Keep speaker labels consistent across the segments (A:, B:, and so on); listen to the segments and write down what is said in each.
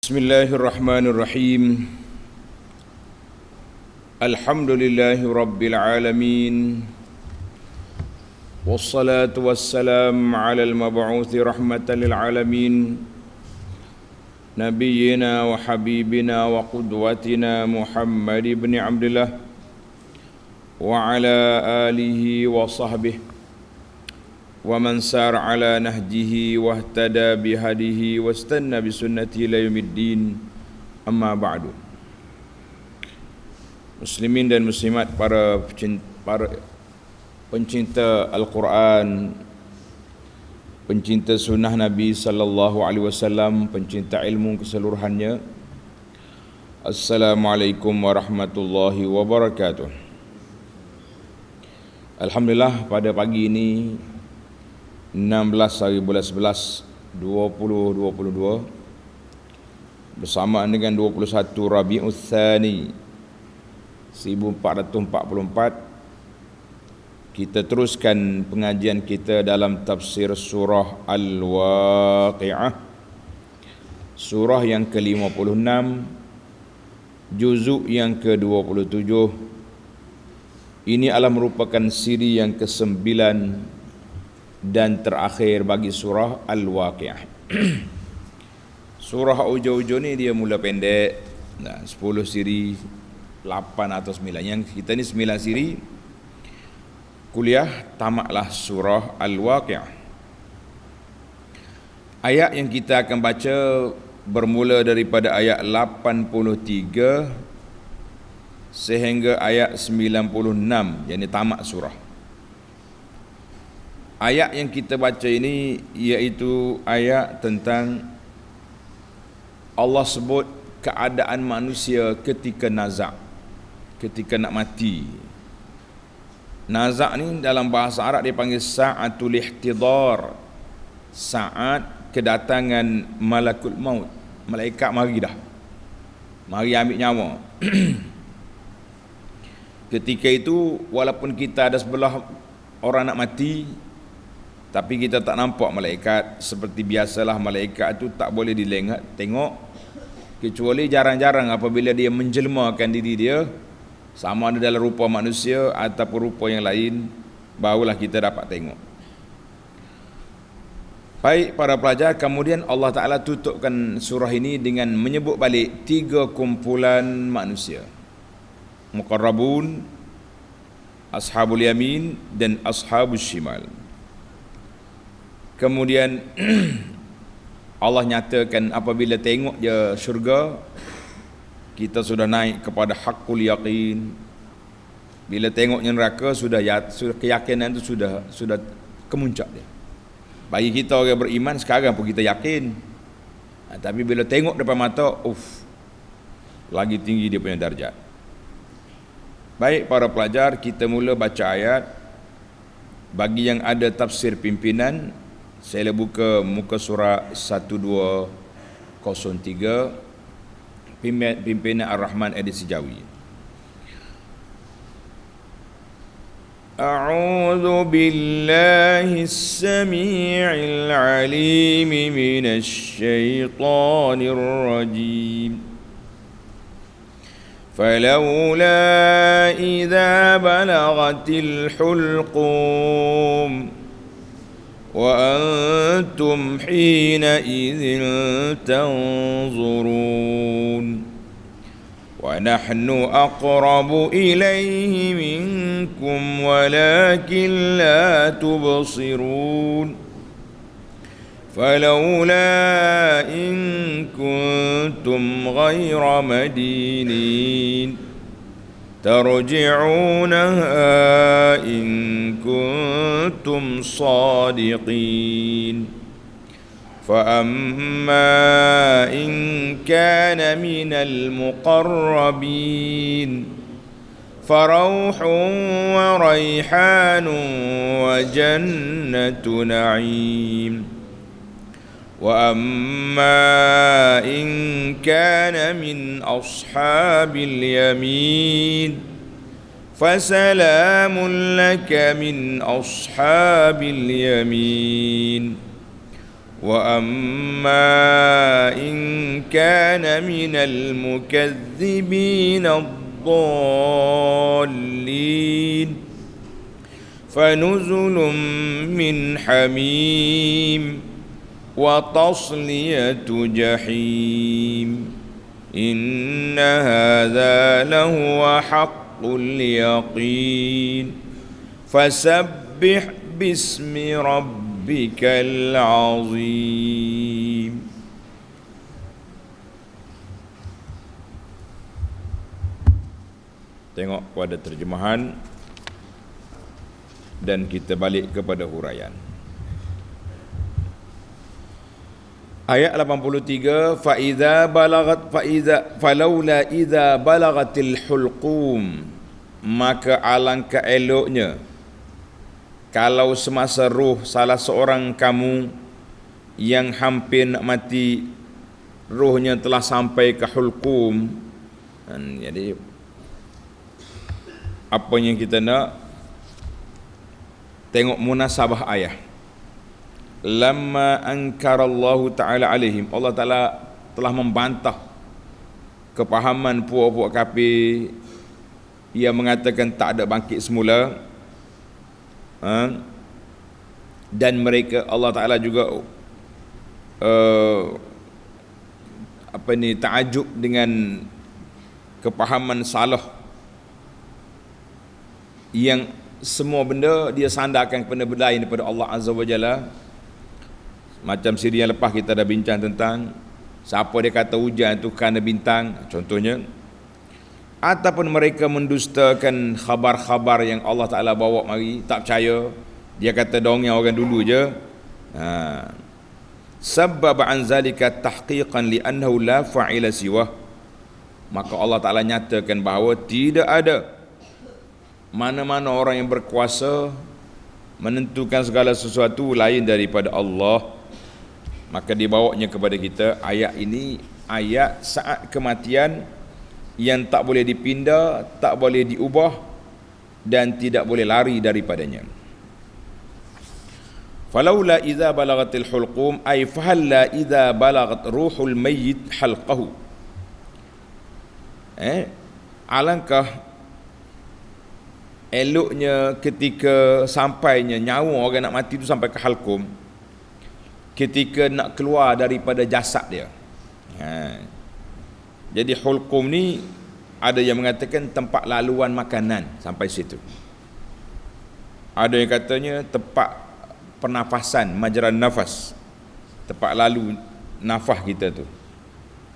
A: Bismillahirrahmanirrahim. Alhamdulillahi rabbil alamin. Wassalatu wassalam ala al-mab'uthi rahmatan lil alamin. Nabiyyina wa habibina wa qudwatina Muhammad ibn Abdullah wa ala alihi wa sahbihi wa man sar ala nahjihi wahtada bihadihi wastanna bisunnati ila yaumiddin, amma ba'du. Muslimin dan muslimat, para pencinta Al-Quran, pencinta sunnah Nabi sallallahu alaihi wasallam, pencinta ilmu keseluruhannya, Assalamualaikum warahmatullahi wabarakatuh. Alhamdulillah, pada pagi ini 16 hari bulan 11 2022 bersamaan dengan 21 Rabiul Tsani 1444, kita teruskan pengajian kita dalam tafsir surah Al-Waqi'ah, surah yang ke-56, juzuk yang ke-27. Ini adalah merupakan siri yang ke-9 dan terakhir bagi surah Al-Waqi'ah. Surah ujo-ujo ni dia mula pendek, 10 siri, 8 atau 9. Yang kita ni 9 siri. Kuliah tamatlah surah Al-Waqi'ah. Ayat yang kita akan baca bermula daripada ayat 83 sehingga ayat 96, yakni tamat surah. Ayat yang kita baca ini iaitu ayat tentang Allah sebut keadaan manusia ketika nazak, ketika nak mati. Nazak ni dalam bahasa Arab dia panggil sa'atul ihtidar, saat kedatangan malakul maut. Malaikat mari dah, mari ambil nyawa. Ketika itu walaupun kita ada sebelah orang nak mati, tapi kita tak nampak malaikat. Seperti biasalah, malaikat itu tak boleh tengok, kecuali jarang-jarang apabila dia menjelmakan diri dia, sama ada dalam rupa manusia ataupun rupa yang lain, barulah kita dapat tengok. Baik para pelajar, kemudian Allah Ta'ala tutupkan surah ini dengan menyebut balik 3 kumpulan manusia: Muqarrabun, Ashabul Yamin dan Ashabul Shimal. Kemudian Allah nyatakan apabila tengok je syurga, kita sudah naik kepada haqqul yaqin. Bila tengoknya neraka, sudah keyakinan itu sudah kemuncak dia. Bagi kita orang beriman sekarang pun kita yakin, tapi bila tengok depan mata, lagi tinggi dia punya darjat. Baik para pelajar, kita mula baca ayat. Bagi yang ada tafsir pimpinan, saya buka muka surah 1203, pimpinan Ar-Rahman edisi Jawi. A'udzu billahi as-sami'il 'alim minasy syaithanir rajim. فلولا إذا بلغت الحلقوم وأنتم حينئذ تنظرون ونحن أقرب إليه منكم ولكن لا تبصرون فلولا إن كنتم غير مدينين ترجعونها إن كنتم صادقين فأما إن كان من المقربين فروح وريحان وجنة نعيم وأما إن كان من أصحاب اليمين فسلام لك من أصحاب اليمين وأما إن كان من المكذبين الضالين فنزل من حميم وتصلية جحيم إن هذا لهو حق اليقين فسبح باسم ربك العظيم. Tengok pada terjemahan dan kita balik kepada huraian. Ayat 83, falaula idza balagatil hulqum, maka alangkah eloknya kalau semasa roh salah seorang kamu yang hampir nak mati, rohnya telah sampai ke hulqum. Jadi apa yang kita nak tengok munasabah ayat. Lamma ankarallahu ta'ala alaihim, Allah Ta'ala telah membantah kepahaman puak-puak kafir yang mengatakan tak ada bangkit semula, dan mereka, Allah Ta'ala juga ta'ajub dengan kepahaman salah yang semua benda dia sandarkan kepada benda lain daripada Allah Azza wa Jalla. Macam siri yang lepas kita dah bincang tentang siapa dia kata hujan itu kerana bintang contohnya, ataupun mereka mendustakan khabar-khabar yang Allah Ta'ala bawa mari, tak percaya, dia kata dongeng orang dulu je. Sabab an zalika tahqiqan li annahu la fa'ila siwah, maka Allah Ta'ala nyatakan bahawa tidak ada mana-mana orang yang berkuasa menentukan segala sesuatu lain daripada Allah. Maka dibawanya kepada kita ayat ini, ayat saat kematian yang tak boleh dipindah, tak boleh diubah dan tidak boleh lari daripadanya. Falaula idza balagatil hulqum ay fahalla idza balagat ruhul mayyit halqahu. Alangkah eloknya ketika sampainya nyawa orang nak mati itu sampai ke halqum, ketika nak keluar daripada jasad dia. Jadi hulqum ni ada yang mengatakan tempat laluan makanan sampai situ. Ada yang katanya tempat pernafasan, majran nafas, tempat lalu nafas kita tu.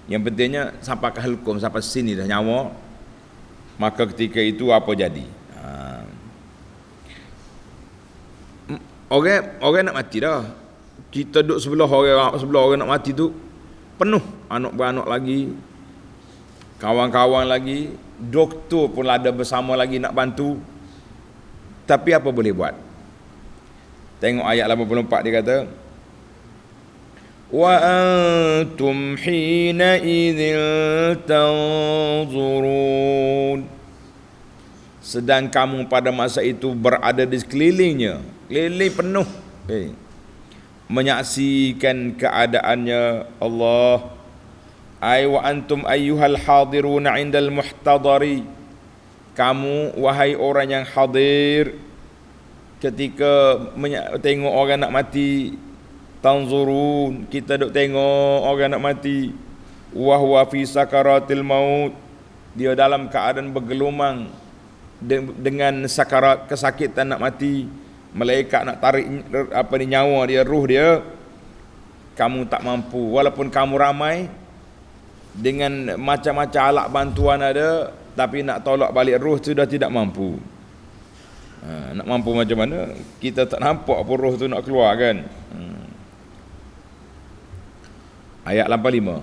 A: Yang pentingnya sampai ke hulqum, sampai sini dah nyawa, maka ketika itu apa jadi? Orang nak mati dah. Kita duduk sebelah orang nak mati tu penuh, anak beranak lagi, kawan-kawan lagi, doktor pun ada bersama lagi nak bantu. Tapi apa boleh buat? Tengok ayat 84, dia kata wa antum hina idzil tanzurun, sedang kamu pada masa itu berada di sekelilingnya, keliling penuh, menyaksikan keadaannya Allah. Ay wa antum ayyuhal hadiruna indal muhtadari, kamu wahai orang yang hadir ketika tengok orang nak mati. Tanzurun, kita duk tengok orang nak mati. Wa huwa fi sakaratil maut, dia dalam keadaan bergelumang dengan sakarat, kesakitan nak mati. Malaikat nak tarik nyawa dia, ruh dia. Kamu tak mampu, walaupun kamu ramai dengan macam-macam alat bantuan ada, tapi nak tolak balik ruh tu dah tidak mampu. Nak mampu macam mana? Kita tak nampak pun roh tu nak keluar kan. Ayat 85,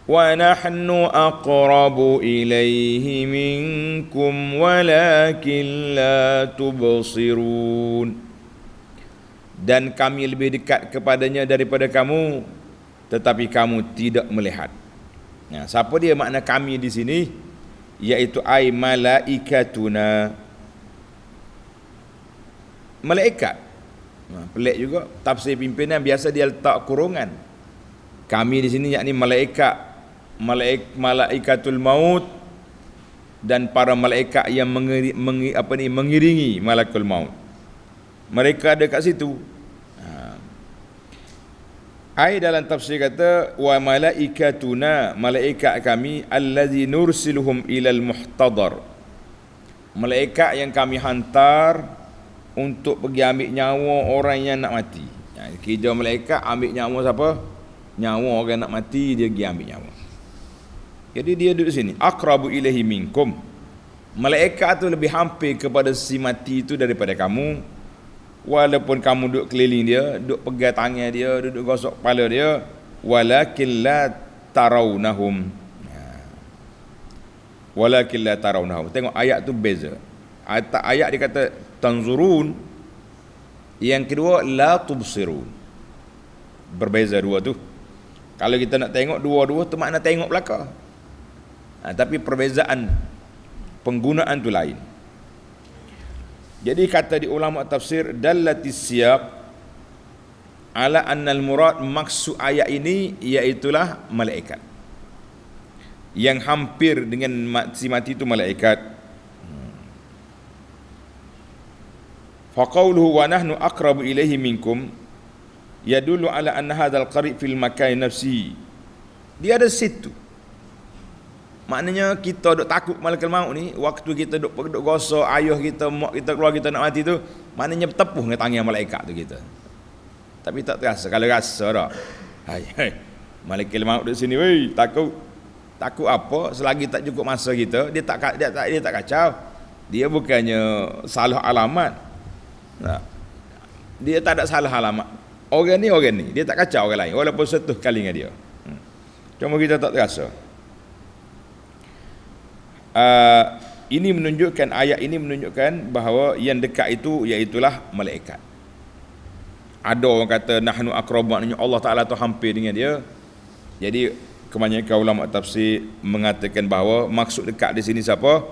A: wa nahnu aqrabu ilaihi minkum walakin la tubsirun, dan kami lebih dekat kepadanya daripada kamu, tetapi kamu tidak melihat. Siapa dia makna kami di sini? Iaitu ai malaikatuna, malaikat. Pelik juga. Tafsir pimpinan biasa dia letak kurungan. Kami di sini yakni malaikatul maut dan para malaikat yang mengiringi malakul maut. Mereka ada kat situ. Ai dalam tafsir kata wa malaikatuna, malaikat kami allazi nursiluhum ilal muhtadar. Malaikat yang kami hantar untuk pergi ambil nyawa orang yang nak mati. Kerja malaikat ambil nyawa siapa? Nyawa orang nak mati, dia pergi ambil nyawa. Jadi dia duduk sini. Aqrabu ilaihi minkum. Malaikat tu lebih hampir kepada si mati itu daripada kamu. Walaupun kamu duduk keliling dia, duduk pegang tangan dia, duduk gosok kepala dia, walakin la tarawnahum. Walakin la tarawnahum. Tengok ayat tu beza. Ayat dia kata tanzurun, yang kedua la tubsirun. Berbeza dua tu. Kalau kita nak tengok dua-dua tu makna tengok belaka. Tapi perbezaan penggunaan tu lain. Jadi kata di ulama tafsir dallatis siyaq ala annal murad, maksud ayat ini iaitulah malaikat. Yang hampir dengan si mati itu malaikat. Fa qawluhu wa nahnu aqrabu ilaihi minkum yadullu ala anna hadzal qarib fil makan nafsi. Dia ada situ. Maknanya kita duk takut malaikat maut ni, waktu kita duk gosok ayah kita, mak kita, keluar kita nak mati tu, maknanya bertepuh dengan tangan malaikat tu kita. Tapi tak terasa. Kalau rasa dah, hai malaikat maut duduk sini, weh, takut apa? Selagi tak cukup masa kita, dia tak kacau. Dia bukannya salah alamat. Dia tak ada salah alamat. Orang ni dia tak kacau orang lain walaupun satu kali dengan dia. Cuma kita tak terasa. Ayat ini menunjukkan bahawa yang dekat itu iaitulah malaikat. Ada orang kata nahnu aqrab, maknanya Allah Taala tu hampir dengan dia. Jadi kebanyakan ulama tafsir mengatakan bahawa maksud dekat di sini siapa?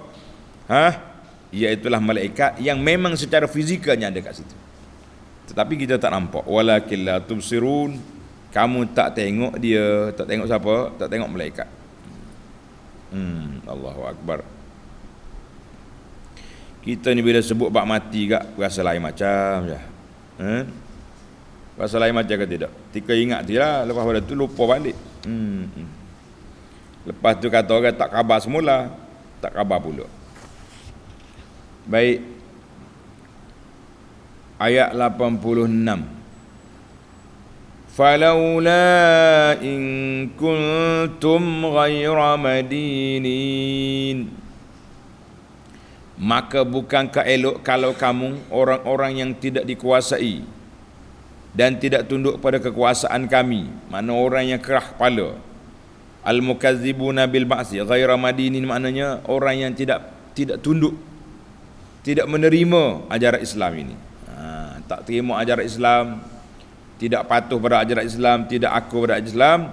A: Iaitulah malaikat yang memang secara fizikalnya ada kat situ. Tetapi kita tak nampak. Walakin la tubsirun, kamu tak tengok dia, tak tengok siapa? Tak tengok malaikat. Allahu Akbar. Kita ni bila sebut bab mati gak rasa lain macam je. Rasa lain macam ke tidak? Tika ingat je lah, lepas pada tu lupa balik. Lepas tu kata orang tak khabar semula, tak khabar pula. Baik. Ayat 86. Falaula in kuntum ghaira madinin, maka bukankah elok kalau kamu orang-orang yang tidak dikuasai dan tidak tunduk pada kekuasaan kami, makna orang yang kerah kepala. Al-mukazzibuna bil ba'si ghaira madinin, maknanya orang yang tidak tunduk, tidak menerima ajaran Islam ini. Tak terima ajaran Islam, tidak patuh pada ajaran Islam, tidak akur pada ajaran Islam.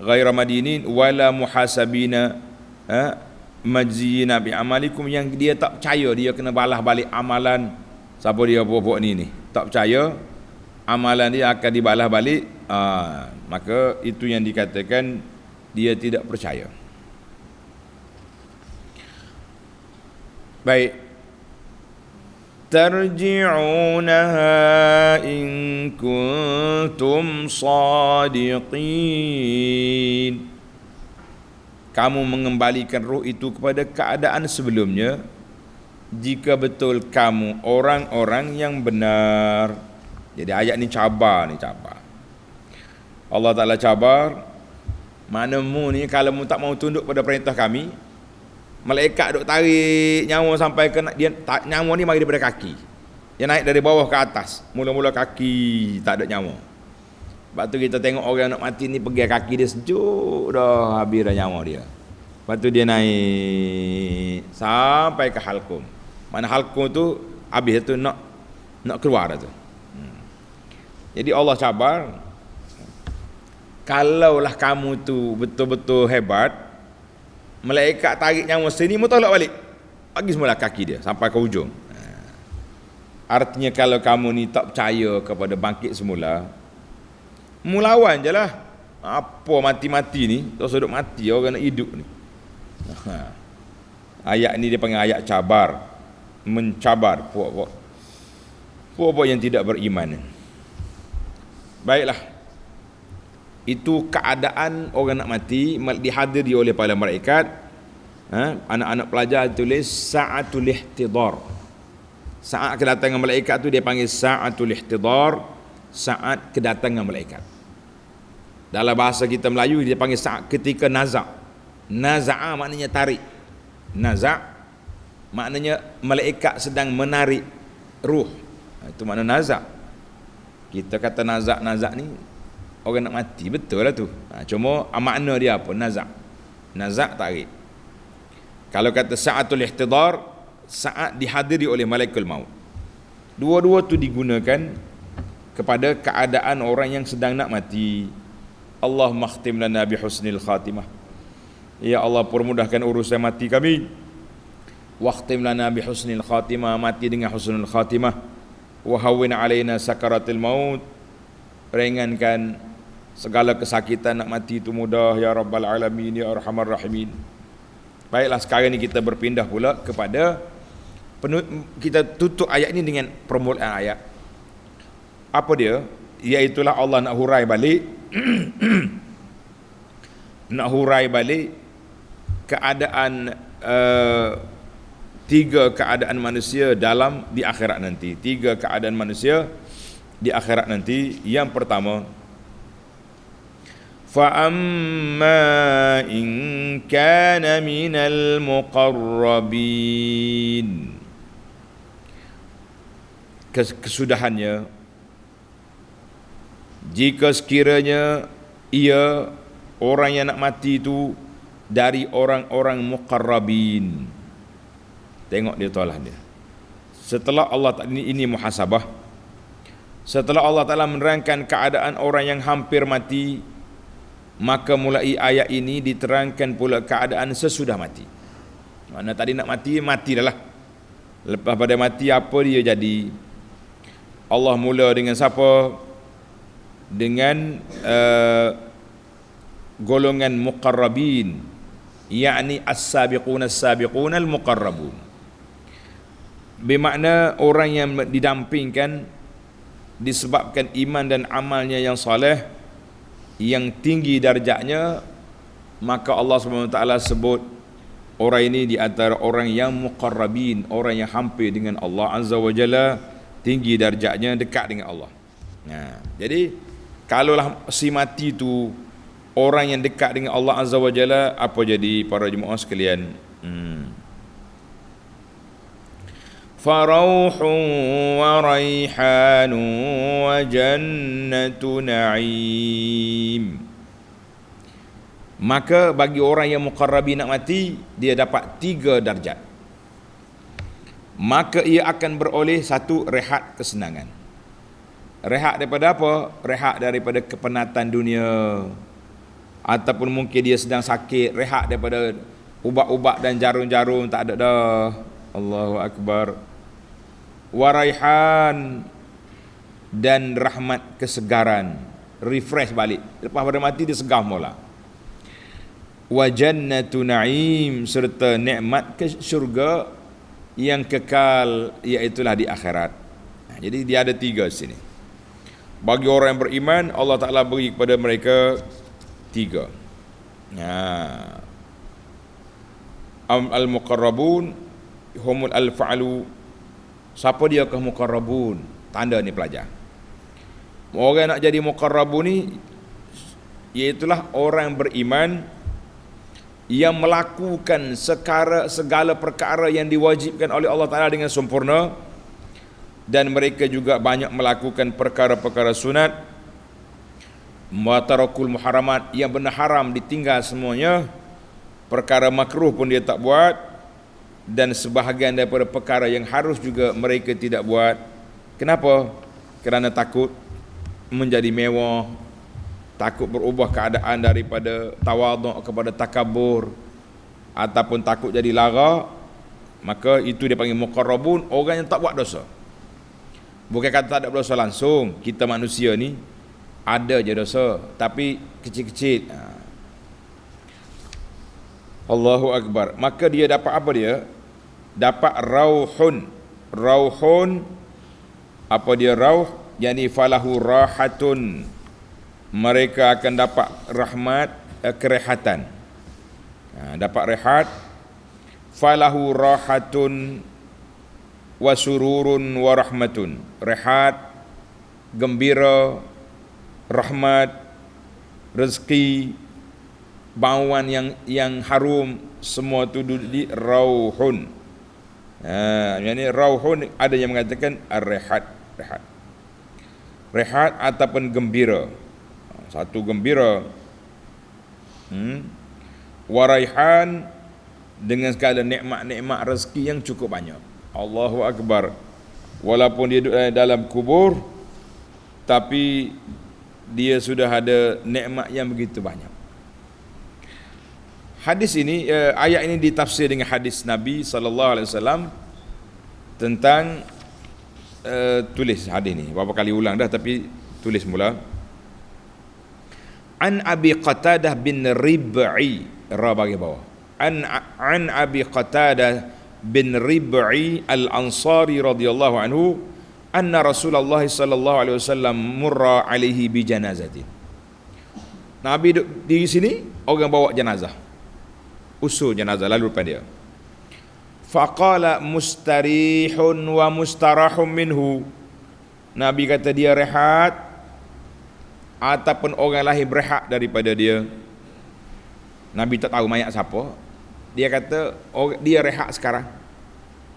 A: Ghaira madinin wala muhasabina majzina bi amalikum, yang dia tak percaya dia kena balas balik amalan siapa dia buat ni tak percaya amalan dia akan dibalas balik, maka itu yang dikatakan dia tidak percaya. Baik. Tarji'unaha in kuntum sadiqin, kamu mengembalikan roh itu kepada keadaan sebelumnya jika betul kamu orang-orang yang benar. Jadi ayat ni cabar. Allah Ta'ala cabar, mana mu ni kalau mu tak mau tunduk pada perintah kami, malaikat duk tarik nyawa sampai ke dia, nyawa ni mari daripada kaki. Dia naik dari bawah ke atas. Mula-mula kaki tak ada nyawa. Sebab tu kita tengok orang nak mati ni pegang kaki dia sejuk dah, habis dah nyawa dia. Lepas tu dia naik sampai ke halqum. Mana halqum tu habis tu nak keluar dah tu. Jadi Allah cabar, kalaulah kamu tu betul-betul hebat, malaikat tarik nyawa sini, mu tolak balik, bagi semula kaki dia sampai ke hujung. Artinya kalau kamu ni tak percaya kepada bangkit semula, mulawan je lah. Apa mati-mati ni, tak sedut mati, orang nak hidup ni. Ayat ni dia panggil ayat cabar, mencabar puak-puak yang tidak beriman. Baiklah, itu keadaan orang nak mati dihadiri oleh para malaikat. Anak-anak pelajar tulis sa'atul ihtidar. Saat kedatangan malaikat tu dia panggil sa'atul ihtidar, saat kedatangan malaikat. Dalam bahasa kita Melayu dia panggil saat ketika nazak. Naza'a maknanya tarik. Nazak maknanya malaikat sedang menarik ruh. Itu makna nazak. Kita kata nazak ni orang nak mati, betul lah tu. Cuma makna dia apa? Nazak. Nazak tarik. Kalau kata sa'atul ihtidar, saat dihadiri oleh malaikul maut. Dua-dua tu digunakan kepada keadaan orang yang sedang nak mati. Allah makhtim lana bi husnil khatimah. Ya Allah, permudahkan urusan mati kami. Wakhtim lana bi husnil khatimah, mati dengan husnul khatimah. Wa hawwin alaina sakaratil maut, ringankan segala kesakitan nak mati itu mudah ya rabbal alamin ya arhamar rahimin. Baiklah, sekarang ni kita berpindah pula kepada kita tutup ayat ini dengan permulaan ayat. Apa dia? Iaitulah Allah nak hurai balik nak hurai balik keadaan tiga keadaan manusia di akhirat nanti. Tiga keadaan manusia di akhirat nanti. Yang pertama, فَأَمَّا إِنْ كَانَ مِنَ الْمُقَرَّبِينَ. Kesudahannya, jika sekiranya ia orang yang nak mati itu dari orang-orang muqarrabin. Tengok dia tolak dia. Setelah Allah ini muhasabah, setelah Allah Ta'ala menerangkan keadaan orang yang hampir mati, maka mulai ayat ini diterangkan pula keadaan sesudah mati. Mana tadi nak mati, mati dah lah. Lepas pada mati apa dia jadi? Allah mula dengan siapa? Dengan golongan muqarrabin, yakni as-sabiqun al-muqarrabun. Bermakna orang yang didampingkan disebabkan iman dan amalnya yang soleh, yang tinggi darjatnya, maka Allah SWT sebut orang ini di antara orang yang muqarrabin, orang yang hampir dengan Allah Azza wa Jalla, tinggi darjatnya, dekat dengan Allah. Jadi kalaulah si mati tu orang yang dekat dengan Allah Azza wa Jalla, apa jadi para jemaah sekalian? Farauhun wa raihanun wa jannatu na'im. Maka bagi orang yang muqarrabin nak mati, dia dapat 3 darjat. Maka ia akan beroleh satu, rehat kesenangan. Rehat daripada apa? Rehat daripada kepenatan dunia, ataupun mungkin dia sedang sakit, rehat daripada ubat-ubat dan jarum-jarum, tak ada dah. Allahu Akbar. Waraihan, dan rahmat kesegaran, refresh balik. Lepas pada mati dia segar mula. Wa jannatu na'im, serta nikmat ke syurga yang kekal, iaitulah di akhirat. Jadi dia ada 3 sini. Bagi orang yang beriman, Allah Ta'ala beri kepada mereka 3. Al-muqarrabun humul al-fa'lu. Siapa dia ke muqarrabun? Tanda ni pelajar. Orang nak jadi muqarrabun ni, iaitulah orang beriman yang melakukan segala perkara yang diwajibkan oleh Allah Ta'ala dengan sempurna, dan mereka juga banyak melakukan perkara-perkara sunat. Matarakul muharamat, yang benar haram ditinggal semuanya. Perkara makruh pun dia tak buat, dan sebahagian daripada perkara yang harus juga mereka tidak buat. Kenapa? Kerana takut menjadi mewah, takut berubah keadaan daripada tawaduk kepada takabur, ataupun takut jadi lara. Maka itu dia panggil muqarrabun, orang yang tak buat dosa. Bukan kata tak ada berdosa langsung. Kita manusia ni ada je dosa, tapi kecil-kecil. Allahu Akbar. Maka dia dapat apa dia? Dapat rauhun. Rauhun, apa dia rauh? Yani falahu rahatun. Mereka akan dapat rahmat, kerehatan. Dapat rehat. Falahu rahatun wa sururun wa rahmatun. Rehat, gembira, rahmat, rezeki, bauan yang harum, semua tu duduk di rauhun. Yani rauhun, ada yang mengatakan ar-rehat, rehat ataupun gembira. Satu gembira. Waraihan, dengan segala nikmat-nikmat rezeki yang cukup banyak. Allahu Akbar. Walaupun dia duduk dalam kubur, tapi dia sudah ada nikmat yang begitu banyak. Hadis ini, ayat ini ditafsir dengan hadis Nabi SAW tentang tulis hadis ni. Berapa kali ulang dah, tapi tulis mula. An Abi Qatadah bin Rib'i, ra bagi bawah. An Abi Qatadah bin Rib'i al-Ansari radhiyallahu anhu anna Rasulullah sallallahu alaihi wasallam murra alaihi bi janazatin. Nabi di sini orang bawa jenazah. Usul jenazah lalu depan dia. Faqala mustarihun wa mustarahum minhu. Nabi kata dia rehat ataupun orang lain berehat daripada dia. Nabi tak tahu mayat siapa. Dia kata dia rehat sekarang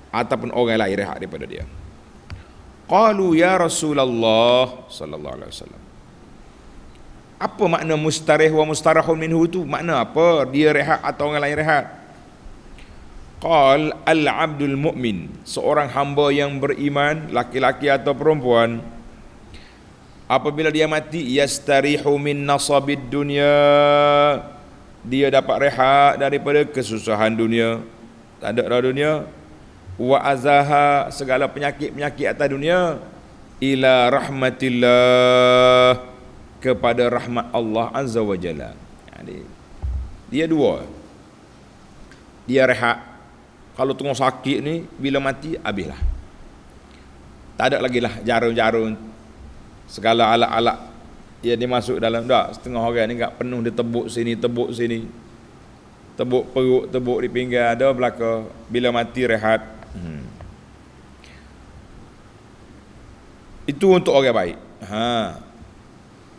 A: ataupun orang lain rehat daripada dia. Qalu ya Rasulullah sallallahu alaihi wasallam. Apa makna mustarih wa mustarahun minhu tu? Makna apa? Dia rehat atau orang lain rehat? Qal al-abdul mu'min, seorang hamba yang beriman, laki-laki atau perempuan, apabila dia mati, yastarihu min nasabid dunya, dia dapat rehat daripada kesusahan dunia, tak ada dah dunia, wa azaha, segala penyakit-penyakit atas dunia, ila rahmatillah, kepada rahmat Allah Azza wa Jalla. Jadi dia dua, dia rehat. Kalau tengah sakit ni, bila mati habislah, tak ada lagi lah jarum-jarum, segala alat-alat dia dimasuk dalam. Tak, setengah orang ni kat penuh, dia tebuk sini, tebuk perut, tebuk di pinggang, ada belaka. Bila mati rehat. Itu untuk orang baik.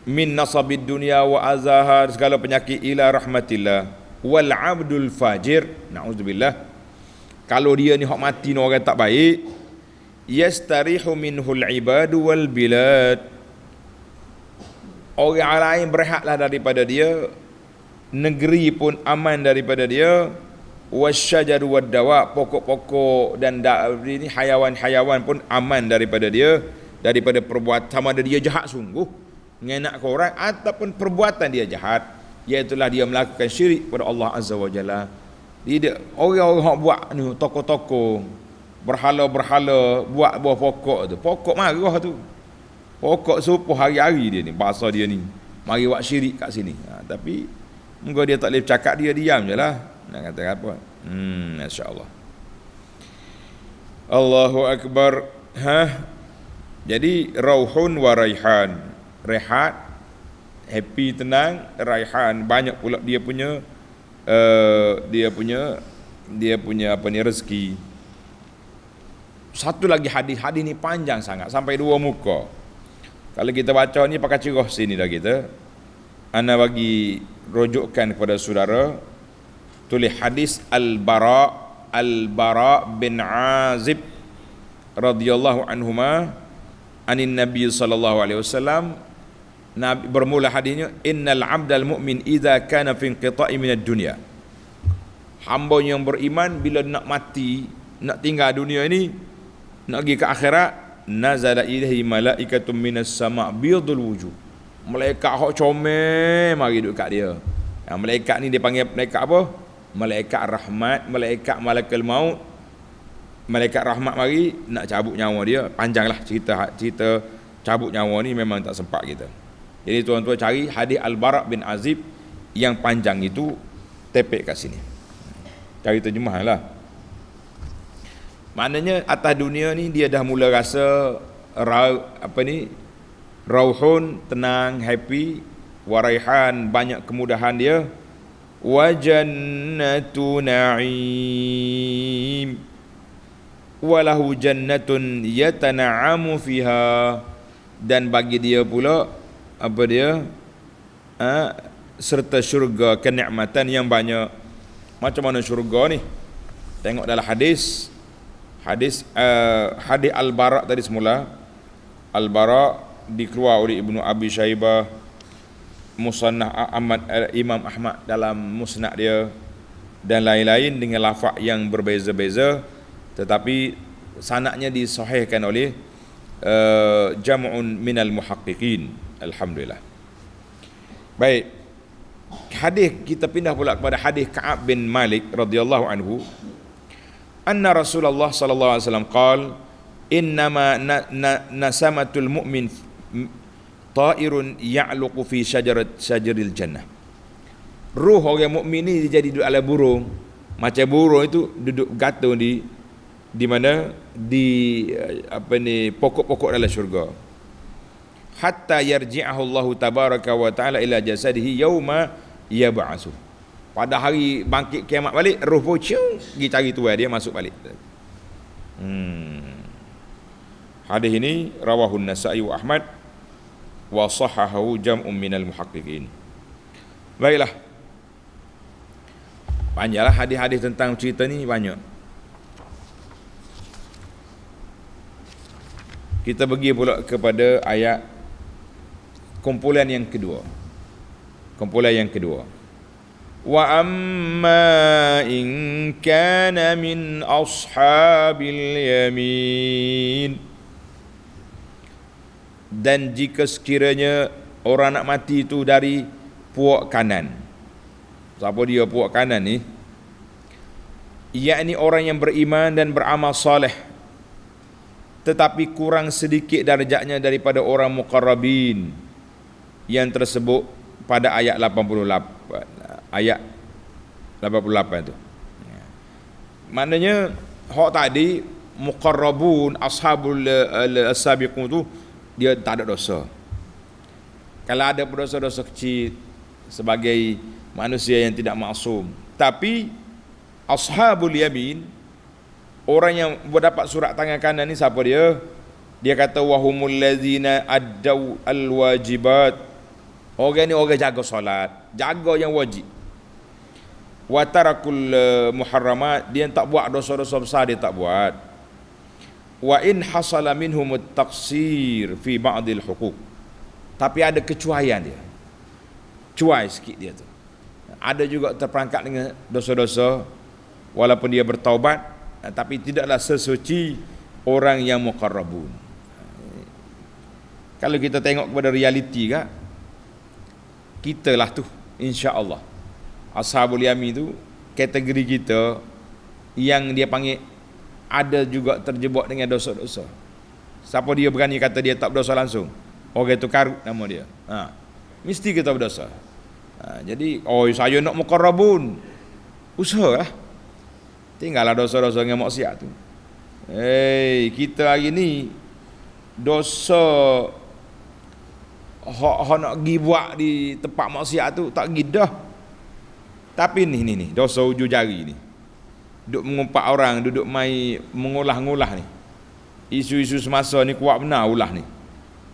A: Min nasabid dunya wa azahar, segala penyakit, ila rahmatillah. Wal abdul fajir, na'udzubillah, kalau dia ni hak mati ni orang tak baik, yastarihu minhul ibadu wal bilad, orang lain berehatlah daripada dia, negeri pun aman daripada dia, wasyajaru waddawa, pokok-pokok dan ini hayawan-hayawan pun aman daripada dia, daripada perbuatan, sama ada dia jahat sungguh ngenak ke orang ataupun perbuatan dia jahat, iaitulah dia melakukan syirik kepada Allah Azza wa Jalla. Dia orang-orang hak buat ni, tokoh-tokoh berhala-berhala buat buah pokok tu, pokok marah tu, pokok supuh hari-hari dia ni, bahasa dia ni mari buat syirik kat sini. Tapi moga dia tak boleh cakap, dia diam je lah, nak kata apa. Masya-Allah. Allahu Akbar. Jadi rauhun wa raihan, rehat, happy, tenang. Raihan, banyak pula dia punya apa ni, rezeki. Satu lagi hadis ni panjang sangat, sampai 2 muka. Kalau kita baca ni pakai cerah sini dah kita. Ana bagi rujukkan kepada saudara, tulis hadis Al-Bara bin Azib radhiyallahu anhuma anin Nabi sallallahu alaihi wasallam. Nabi bermula hadisnya, innal abdal mu'min idza kana fi inqita'i minad dunya, hamba yang beriman bila nak mati, nak tinggal dunia ini, nak pergi ke akhirat, nazala ilaihi malaikatun minas sama' biyadul wujuh, malaikat hak comel mari duduk kat dia. Yang malaikat ni dia panggil malaikat apa? Malaikat rahmat, malaikat malakul maut. malaikat rahmat mari nak cabut nyawa dia. Panjanglah cerita cabut nyawa ni, memang tak sempat kita. Jadi tuan-tuan cari hadis Al-Bara' bin Azib yang panjang itu, tepek kat sini. Cari terjemah lah. Maknanya atas dunia ni dia dah mula rasa rauhun, tenang, happy, waraihan, banyak kemudahan dia. Wa jannatu na'im walahu jannatun yatana'amu fiha, dan bagi dia pula serta syurga kenikmatan yang banyak. Macam mana syurga ni? Tengok dalam hadis Al-Bara' tadi semula. Al-Bara' dikeluar oleh Ibnu Abi Syaibah, Musannaf Imam Ahmad dalam musnad dia, dan lain-lain dengan lafaz yang berbeza-beza, tetapi sanadnya disahihkan oleh jam'un minal muhaqqiqin. Alhamdulillah. Baik, hadis kita pindah pula kepada hadis Ka'ab bin Malik radhiyallahu anhu. Anna Rasulullah sallallahu alaihi wasallam qala innama nasamatul mu'min ta'irun ya'luqu fi syajaril jannah. Ruh orang mukmin ni dia jadi duduk ala burung. Macam burung itu duduk gantung di mana, di pokok-pokok dalam syurga. Hatta yarji'ahu Allah tabaraka wa ta'ala ila jasadihi yauma yab'asu. Pada hari bangkit kiamat balik, roh pun pergi cari tuan dia, masuk balik. Hadis ini rawahun Nasa'i wa Ahmad wa sahahahu jam'un minal muhaqqiqin. Baiklah. Panjanglah hadis-hadis tentang cerita ni, banyak. Kita pergi pula kepada ayat kumpulan yang kedua. Wa amma in kana min ashabil yamin, dan jika sekiranya orang nak mati itu dari puak kanan. Siapa dia puak kanan ni? Yakni orang yang beriman dan beramal soleh, tetapi kurang sedikit darjatnya daripada orang muqarrabin yang tersebut pada ayat 88 tu. Maknanya hak tadi muqarrabun, ashabul as-sabiqun tu, dia tak ada dosa. Kalau ada dosa-dosa kecil sebagai manusia yang tidak maksum. Tapi ashabul yamin, orang yang berdapat surat tangan kanan ni siapa dia? Dia kata wahumul ladzina addau alwajibat. Orang ni orang jaga solat, jaga yang wajib. Wa tarakul muharramat, dia tak buat dosa-dosa besar, dia tak buat. Wa in hasala minhum at-taqsir fi ba'dil huquq, tapi ada kecuaian dia, cuai sikit dia tu. Ada juga terperangkap dengan dosa-dosa walaupun dia bertaubat, tapi tidaklah sesuci orang yang muqarrabun. Kalau kita tengok kepada realiti kan, kita lah tu insya-Allah ashabul yamin tu kategori kita yang dia panggil ada juga terjebak dengan dosa-dosa. Siapa dia berani kata dia tak berdosa langsung? Orang itu karut nama dia. Mesti kita berdosa. Jadi saya nak muqarrabun, usahalah. Tinggallah dosa-dosa dengan maksiat tu. Kita hari ni dosa hak nak pergi buat di tempat maksiat tu tak pergi dah. Tapi ni dosa ujung jari ni, duduk mengumpat orang, duduk mai mengulah-ngulah ni, isu-isu semasa ni kuat benar ulah ni.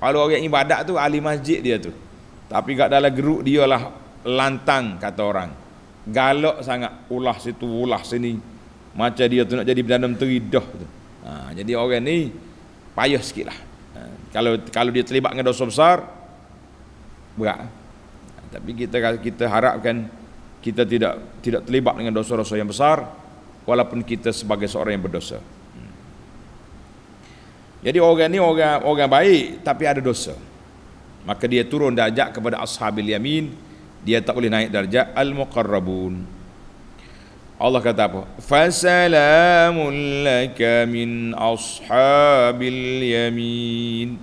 A: Kalau orang ibadat tu ahli masjid dia tu, tapi kat dalam geruk dia lah lantang, kata orang, galak sangat, ulah situ ulah sini, macam dia tu nak jadi berdandam teridah tu. Jadi orang ni payah sikit lah. Kalau dia terlibat dengan dosa besar, berat. Tapi kita harapkan kita tidak terlibat dengan dosa-dosa yang besar, walaupun kita sebagai seorang yang berdosa. Jadi orang ni orang baik tapi ada dosa, maka dia turun darjat kepada ashabil yamin, dia tak boleh naik darjat al-muqarrabun. Allah kata apa? Fasalamun laka min ashabil yamin.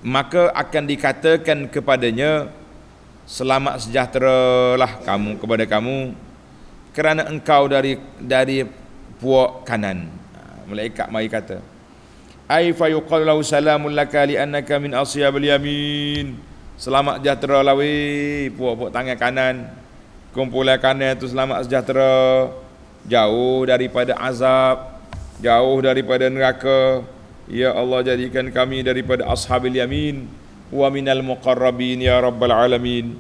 A: Maka akan dikatakan kepadanya, selamat sejahteralah kamu kepada kamu kerana engkau dari puak kanan. Malaikat mari kata, ai fa yuqalu lahu salamun laka li annaka min ashabil yamin. Selamat sejahtera lawi puak tangan kanan. Kumpulan kanan itu selamat sejahtera, jauh daripada azab, jauh daripada neraka. Ya Allah, jadikan kami daripada ashabil yamin wa minal muqarrabin ya rabbal alamin.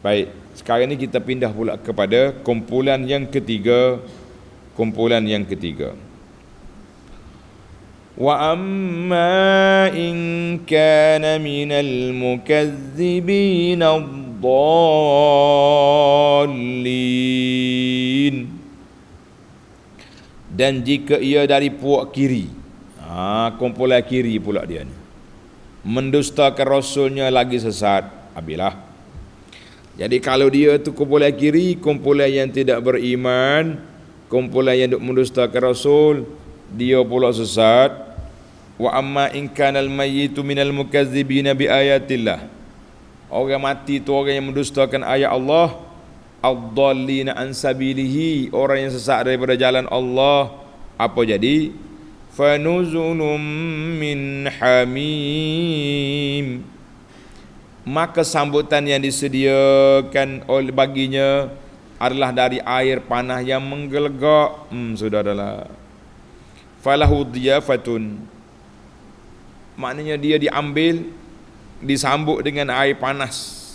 A: Baik, sekarang ini kita pindah pula kepada kumpulan yang ketiga. Kumpulan yang ketiga. Wa amma in kana minal mukazzibin ad-dallin. Dan jika ia dari puak kiri, kumpulan kiri pula dia ni, mendustakan rasulnya lagi sesat, abilah. Jadi kalau dia tu kumpulan kiri, kumpulan yang tidak beriman, kumpulan yang mendustakan rasul, dia pula sesat. Wa amma in kanal mayyitu minal mukazzibina bi ayatillah. Orang mati tu orang yang mendustakan ayat Allah, ad-dallina an sabilihi, orang yang sesat daripada jalan Allah. Apa jadi? Fanuzulum min hamim. Maka sambutan yang disediakan oleh baginya adalah dari air panas yang menggelegak. Sudah adalah. Falahu diyafatun. Maknanya dia diambil, disambut dengan air panas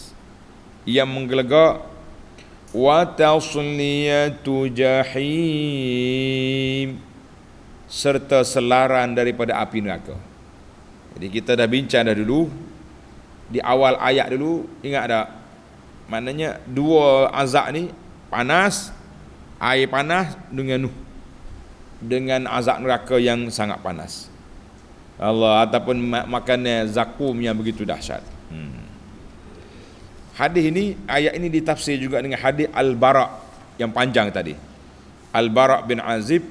A: yang menggelegak. Wa tasliyatu jahim, serta selaran daripada api neraka. Jadi kita dah bincang dah dulu di awal ayat dulu, ingat tak? Maknanya dua azab ni, panas, air panas dengan azab neraka yang sangat panas. Allah, ataupun makannya zakum yang begitu dahsyat. Hadis ini, ayat ini ditafsir juga dengan hadis Al-Bara' yang panjang tadi. Al-Bara' bin Azib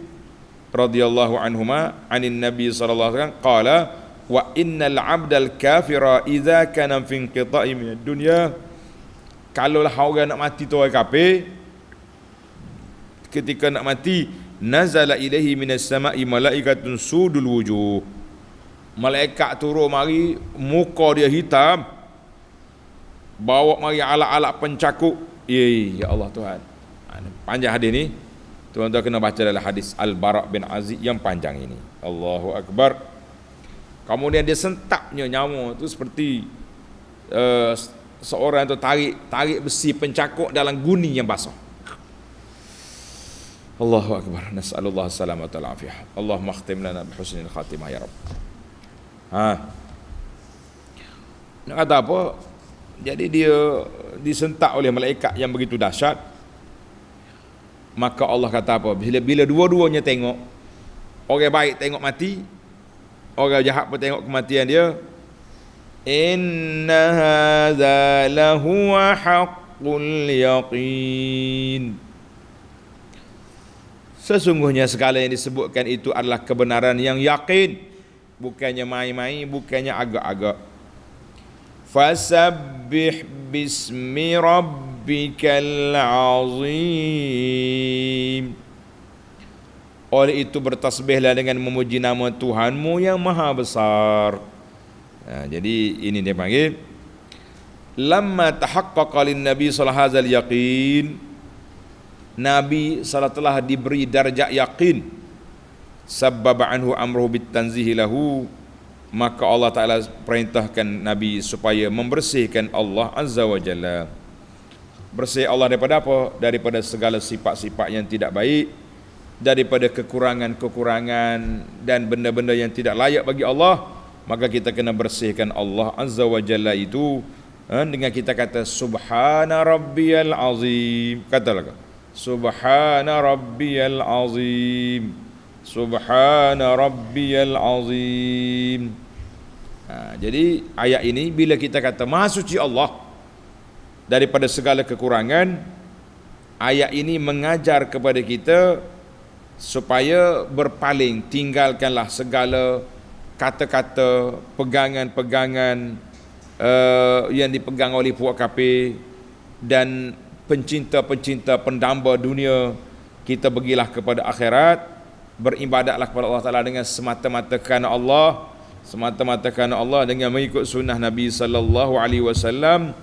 A: radhiyallahu anhuma anin Nabi sallallahu alaihi wasallam qala wa innal 'abdal kafira idza kana fi inqita'i minad dunya. Kalau lah orang nak mati tu orang kafir, ketika nak mati, nazala ilaihi minas sama'i malaikatun sudul wujuh. Malaikat turun mari, muka dia hitam, bawa mari alat-alat pencakuk. Ya Allah Tuhan. Panjang hadis ni. Tuan-tuan kena baca dalam hadis Al-Bara' bin Azib yang panjang ini. Allahu Akbar. Kemudian dia sentapnya nyawa tu seperti seorang tu tarik besi pencakuk dalam guni yang basah. Allahu Akbar. Nas'alullah salamata wal afiyah. Allahumma khtim lana bi husnil khatimah ya Rabb. Nak kata apa? Jadi dia disentak oleh malaikat yang begitu dahsyat. Maka Allah kata apa? Bila dua-duanya tengok, orang baik tengok mati, orang jahat pun tengok kematian dia. Inna hadza lahuwa haqqul yaqin. Sesungguhnya segala yang disebutkan itu adalah kebenaran yang yakin, bukannya main-main, bukannya agak-agak. Fasabbih bismi rabbikal azim. Oleh itu bertasbihlah dengan memuji nama Tuhanmu yang maha besar. Jadi ini dia panggil lamma tahaqqaqa lin nabi sallallahu alaihi wasallam yaqin. Nabi telah diberi darjat yakin, sabbaba anhu amruhu bitanzihi lahu, maka Allah Ta'ala perintahkan Nabi supaya membersihkan Allah Azza wa Jalla. Bersih Allah daripada apa? Daripada segala sifat-sifat yang tidak baik, daripada kekurangan-kekurangan dan benda-benda yang tidak layak bagi Allah. Maka kita kena bersihkan Allah Azza wa Jalla itu dengan kita kata Subhana Rabbiyal Azim. Katalah Subhana Rabbiyal Azim, Subhana Rabbiyal Azim. Jadi ayat ini bila kita kata Maha Suci Allah daripada segala kekurangan, Ayat ini mengajar kepada kita supaya berpaling, tinggalkanlah segala kata-kata, pegangan-pegangan yang dipegang oleh puak kafir dan pencinta-pencinta pendamba dunia. Kita pergilah kepada akhirat, beribadatlah kepada Allah Ta'ala dengan semata-mata kerana Allah, semata-mata kerana Allah, dengan mengikut sunnah Nabi sallallahu alaihi wasallam,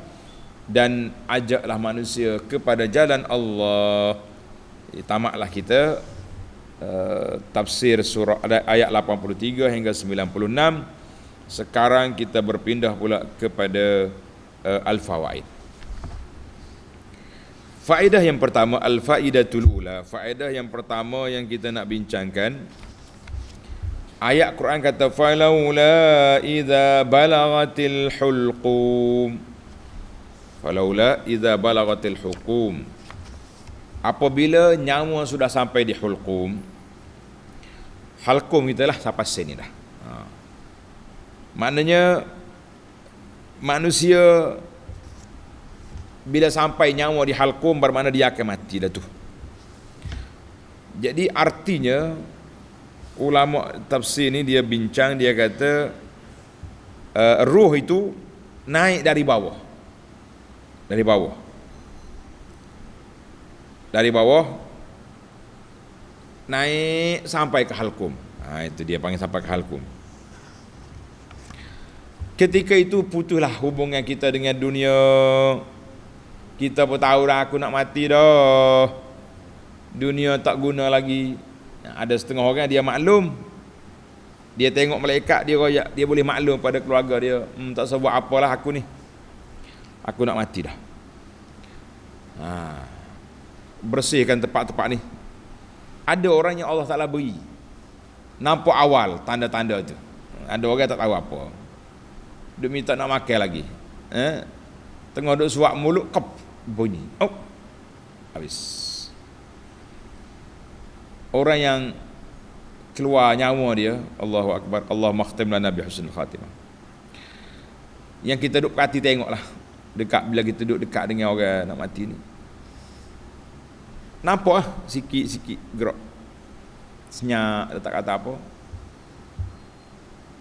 A: dan ajaklah manusia kepada jalan Allah. Tamatlah kita tafsir surah ayat 83 hingga 96. Sekarang kita berpindah pula kepada al-fawaid. Faedah yang pertama, al-faidatul ula. Faedah yang pertama yang kita nak bincangkan, ayat Quran kata falaula idza balagatil hulqum. Falaula idza balagatil hukum. Apabila nyawa sudah sampai di hulqum. Halqum itulah sampai sini dah. Maknanya manusia bila sampai nyawa di halqum bermakna dia akan mati dah tu. Jadi artinya ulama tafsir ni dia bincang, dia kata ruh itu naik dari bawah. Dari bawah naik sampai ke halqum. Itu dia panggil sampai ke halqum. Ketika itu putuslah hubungan kita dengan dunia. Kita pun tahu dah aku nak mati dah. Dunia tak guna lagi. Ada setengah orang dia maklum. Dia tengok malaikat, dia royak, dia boleh maklum pada keluarga dia, tak usah buat apalah aku ni. Aku nak mati dah. Bersihkan tempat-tempat ni. Ada orang yang Allah Ta'ala beri nampak awal tanda-tanda tu. Ada orang tak tahu apa. Dia minta nak makan lagi. Tengah duk suap mulut, kep, bunyi. Habis. Orang yang keluar nyawa dia, Allahu Akbar, Allah makhtim lana bi husnul khatimah. Yang kita duk perhati tengoklah. Dekat, bila kita duduk dekat dengan orang nak mati ni, nampak sikit-sikit gerak, senyap, tak kata apa.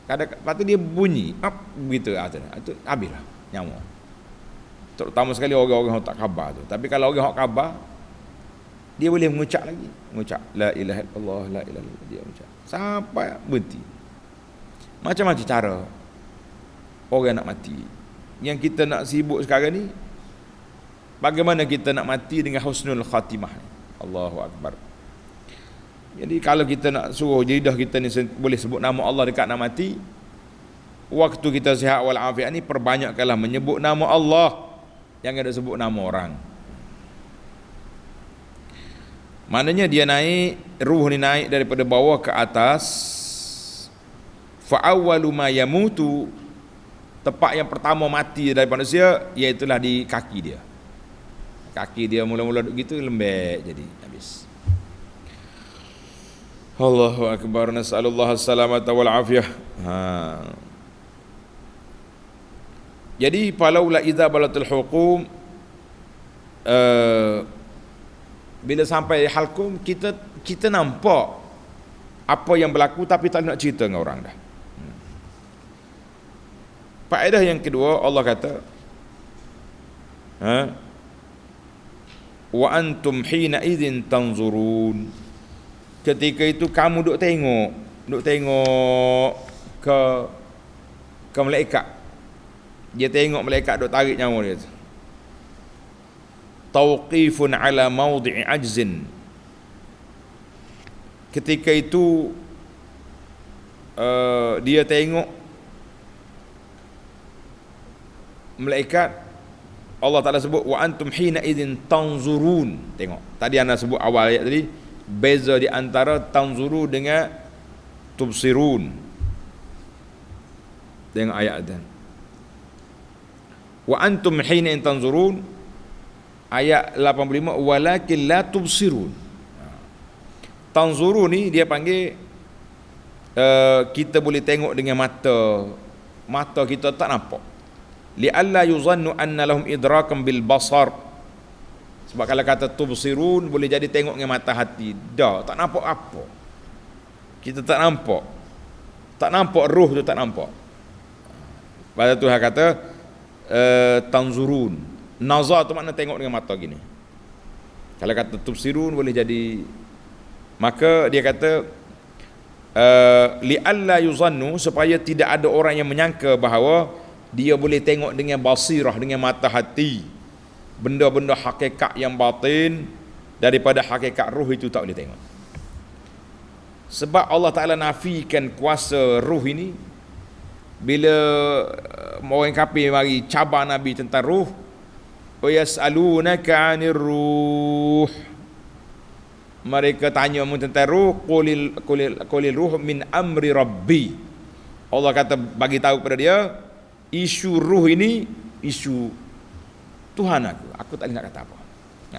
A: Kadang lepas tu dia bunyi begitu, itu habislah nyawa. Terutama sekali orang-orang yang tak khabar tu. Tapi kalau orang yang khabar, dia boleh mengucap lagi, mengucap la ilaha illallah, la ilaha illallah, dia mengucap sampai berhenti. Macam-macam cara orang nak mati. Yang kita nak sibuk sekarang ni, bagaimana kita nak mati dengan husnul khatimah. Allahu Akbar. Jadi kalau kita nak suruh lidah kita ni boleh sebut nama Allah dekat nak mati, waktu kita sihat wal afiat ni, perbanyakkanlah menyebut nama Allah, jangan ada sebut nama orang. Maknanya dia naik, ruh ni naik daripada bawah ke atas. Fa awwalu ma yamutu, tempat yang pertama mati daripada manusia iaitulah di kaki dia. Kaki dia mula-mula begitu lembek jadi habis. Allahu Akbar, nas'alullah as-salamata wal afiyah. Jadi falaula idza balatul hukum, bila sampai halkum, kita nampak apa yang berlaku tapi tak nak cerita dengan orang dah. Faedah yang kedua, Allah kata wa antum hina idzin tanzurun. Ketika itu kamu duk tengok ke malaikat. Dia tengok malaikat duk tarik nyawa dia. Tauqifun ala mawdi'i ajzin. Ketika itu dia tengok malaikat, Allah Ta'ala sebut wa antum hina idzin tanzurun. Tengok, tadi anda sebut awal ayat tadi, beza di antara tanzuru dengan tubsirun. Tengok ayat tu, wa antum hina idzin tanzurun, ayat 85, walakin la tubsirun. Tanzuru ni dia panggil kita boleh tengok dengan mata kita tak nampak. Li'alla yuzannu anna lahum idrakan bil basar, Sebab kalau kata tubsirun boleh jadi tengok dengan mata hati. Dah, tak nampak apa. Kita tak nampak. Tak nampak ruh tu, tak nampak. Pada Tuhan kata tanzurun. Nazar tu makna tengok dengan mata gini. Kalau kata tubsirun boleh jadi, maka dia kata li'alla yuzannu, supaya tidak ada orang yang menyangka bahawa dia boleh tengok dengan basirah, dengan mata hati, benda-benda hakikat yang batin daripada hakikat ruh itu tak boleh tengok. Sebab Allah Ta'ala nafikan kuasa ruh ini. Bila orang kafir mari cabar Nabi tentang ruh, wa yas'alunaka 'anir ruh, mereka tanya mu tentang ruh, qulil ruh min amri rabbi. Allah kata bagi tahu kepada dia, isu ruh ini isu Tuhan aku tak boleh nak kata apa.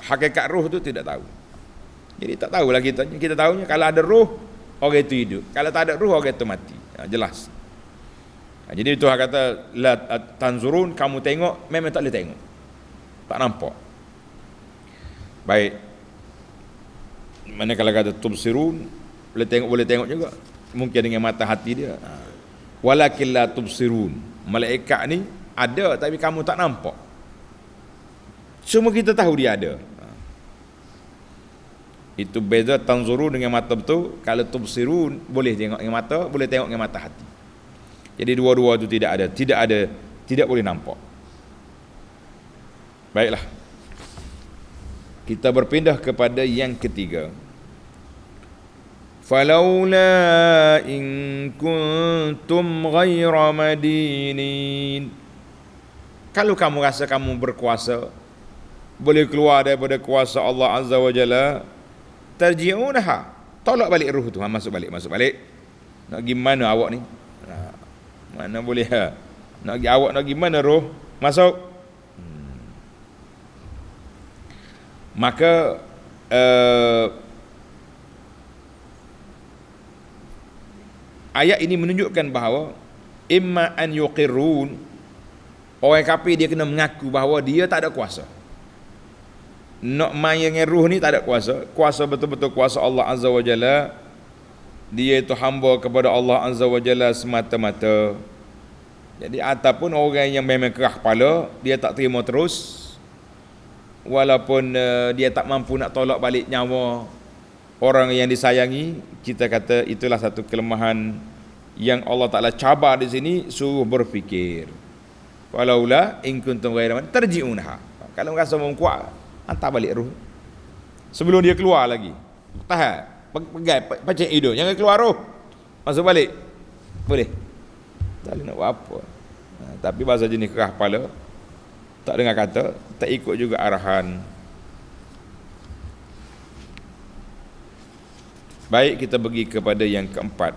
A: Hakikat ruh tu tidak tahu. Jadi tak tahulah kita tahunya kalau ada ruh orang itu hidup, kalau tak ada ruh orang itu mati. Jelas. Jadi Tuhan kata la tanzurun, kamu tengok memang tak boleh tengok, tak nampak. Baik, mana kalau kata tubsirun boleh tengok juga, mungkin dengan mata hati dia. Walakin la tubsirun, malaikat ni ada tapi kamu tak nampak. Semua kita tahu dia ada. Itu beza tanzurun dengan mata betul. Kalau tubsirun boleh tengok dengan mata, boleh tengok dengan mata hati. Jadi dua-dua itu tidak boleh nampak. Baiklah, kita berpindah kepada yang ketiga. Falaula in kuntum ghaira madinin, kalau kamu rasa kamu berkuasa, boleh keluar daripada kuasa Allah Azza wa Jalla, tarji'unaha, tolak balik ruh tu, masuk balik. Nak gimana awak ni? Mana boleh nak pergi awak, nak pergi mana roh masuk. Maka ayat ini menunjukkan bahawa imma an yuqirrun, orang kafir dia kena mengaku bahawa dia tak ada kuasa. Nak main dengan ruh ni tak ada kuasa. Kuasa betul-betul kuasa Allah Azza wa Jalla. Dia itu hamba kepada Allah Azza wa Jalla semata-mata. Jadi ataupun orang yang memang kerah kepala, dia tak terima terus, walaupun dia tak mampu nak tolak balik nyawa orang yang disayangi, kita kata itulah satu kelemahan yang Allah Ta'ala cabar di sini, suruh berfikir. Walaula in kuntum ghaira madinin tarji'unha, kalau rasa mau kuat, hantar balik ruh sebelum dia keluar lagi. Tahan, pegang pacik hidung, jangan keluar roh, masuk balik. Boleh? Tak boleh nak buat apa. Tapi bahasa jenis kerah kepala, tak dengar kata, tak ikut juga arahan. Baik, kita pergi kepada yang keempat.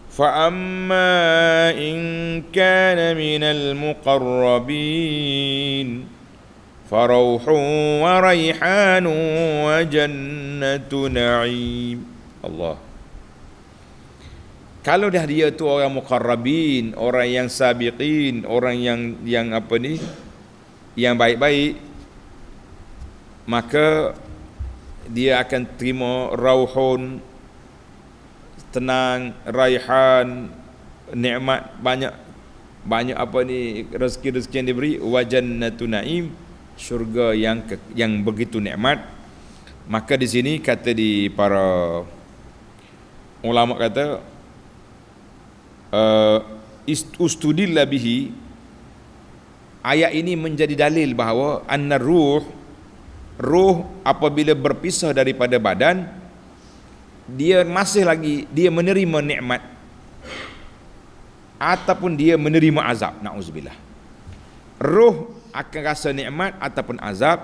A: Fa amma in kana minal muqarrabin farauhun wa raihanun wa jannatu na'im. Allah. Kalau dah dia tu orang muqarrabin, orang yang sabiqin, orang yang apa ni, yang baik-baik, maka dia akan terima rauhun, tenang, raihan, nikmat banyak apa ni, rezeki yang diberi, wa jannatu na'im, syurga yang begitu nikmat. Maka di sini kata di para ulama kata ustudilla bihi, ayat ini menjadi dalil bahawa anna ruh apabila berpisah daripada badan, dia masih lagi dia menerima nikmat ataupun dia menerima azab. Na'udzubillah. Ruh akan rasa nikmat ataupun azab.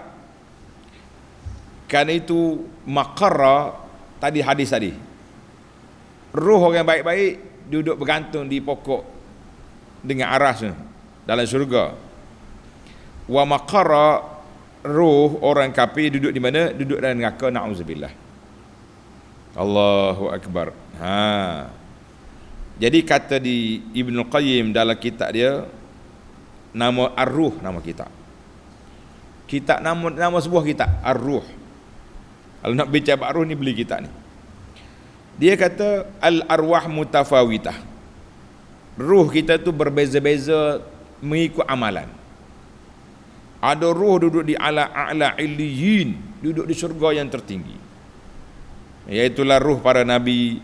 A: Kerana itu maqarra tadi, hadis tadi, ruh orang baik-baik duduk bergantung di pokok dengan arasnya dalam syurga. Wa maqara, ruh orang kafir duduk di mana? Duduk dalam neraka. Na'udzubillah. Allahu akbar. Jadi kata di Ibnu Qayyim dalam kitab dia, nama Ar-Ruh, nama kitab. Kitab nama sebuah kitab Ar-Ruh. Kalau nak bicara Ar-Ruh ni beli kitab ni. Dia kata al-arwah mutafawitah. Ruh kita tu berbeza-beza mengikut amalan. Ada ruh duduk di a'la illiyin, duduk di syurga yang tertinggi. Iaitulah ruh para nabi,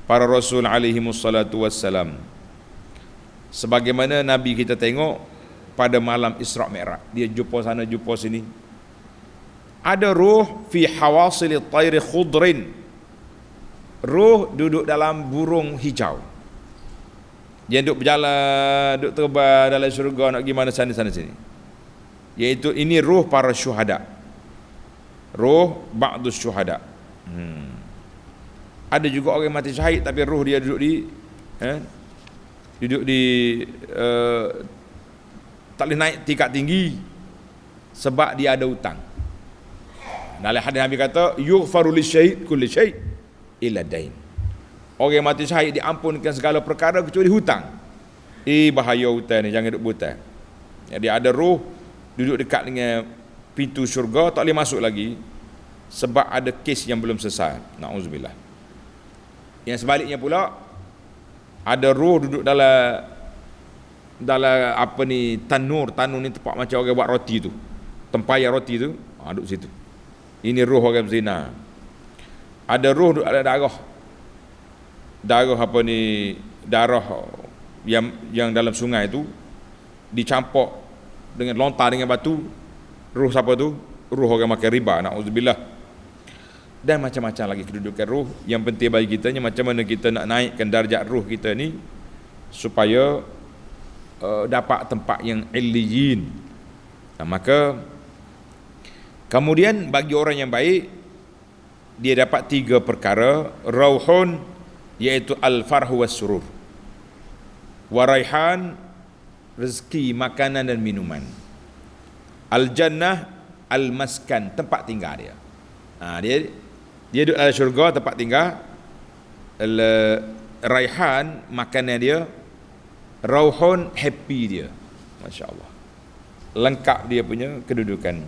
A: para rasul alaihi wassalatu wassalam. Sebagaimana nabi kita tengok pada malam Isra' Mi'raj, dia jumpa sana jumpa sini. Ada ruh fi hawasil at-tayr khudrin. Ruh duduk dalam burung hijau. Dia duduk berjalan, duduk terbang dalam syurga nak pergi mana sana sini. Iaitu ini ruh para syuhada. Ruh ba'dus syuhada. Ada juga orang mati syahid tapi ruh dia duduk di tak boleh naik tingkat tinggi sebab dia ada hutang. Dalam hadis Nabi kata yughfaru lisyahid kulli syai' illa dain. Orang yang mati syahid diampunkan segala perkara kecuali hutang. Bahaya hutang ni, jangan duduk berhutang. Jadi ada roh duduk dekat dengan pintu syurga, tak boleh masuk lagi sebab ada kes yang belum selesai. Na'udzubillah. Yang sebaliknya pula, ada roh duduk dalam apa ni, tanur ni tempat macam orang buat roti tu, tempayan roti tu, duduk situ. Ini roh orang berzina. Ada roh duduk dalam darah apa ni, darah yang dalam sungai tu dicampur dengan lontar dengan batu. Roh siapa tu? Roh orang makan riba, na'udzubillah. Dan macam-macam lagi kedudukan roh. Yang penting bagi kita ni macam mana kita nak naikkan darjat roh kita ni supaya dapat tempat yang illiyin. Maka kemudian bagi orang yang baik, dia dapat 3 perkara. Rauhun, iaitu al-farhu was-surur. Waraihan, rezeki, makanan dan minuman. Al-jannah, al-maskan, tempat tinggal dia. Dia duduk dalam syurga, tempat tinggal. Raihan, makanan dia. Rauhun, happy dia. Masya Allah, lengkap dia punya kedudukan.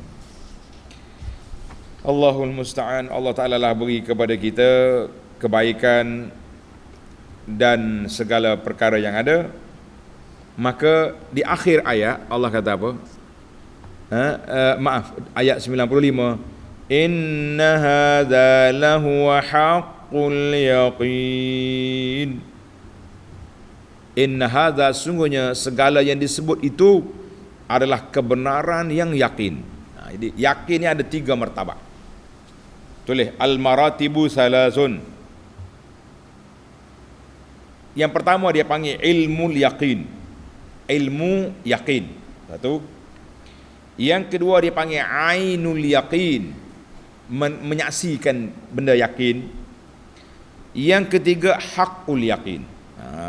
A: Allahul musta'an. Allah Ta'ala lah beri kepada kita kebaikan dan segala perkara yang ada. Maka di akhir ayat Allah kata apa? Ayat 95, inna hadza lahu haqqul yaqin. Inna hadza, sungguhnya segala yang disebut itu adalah kebenaran yang yakin. Jadi yakin ni ada 3 martabat. Tulis al-maratibu salasun. Yang pertama dia panggil ilmu yaqin. Ilmu yakin. Satu. Yang kedua dia panggil ainul yaqin. Menyaksikan benda yakin. Yang ketiga haqqul yaqin.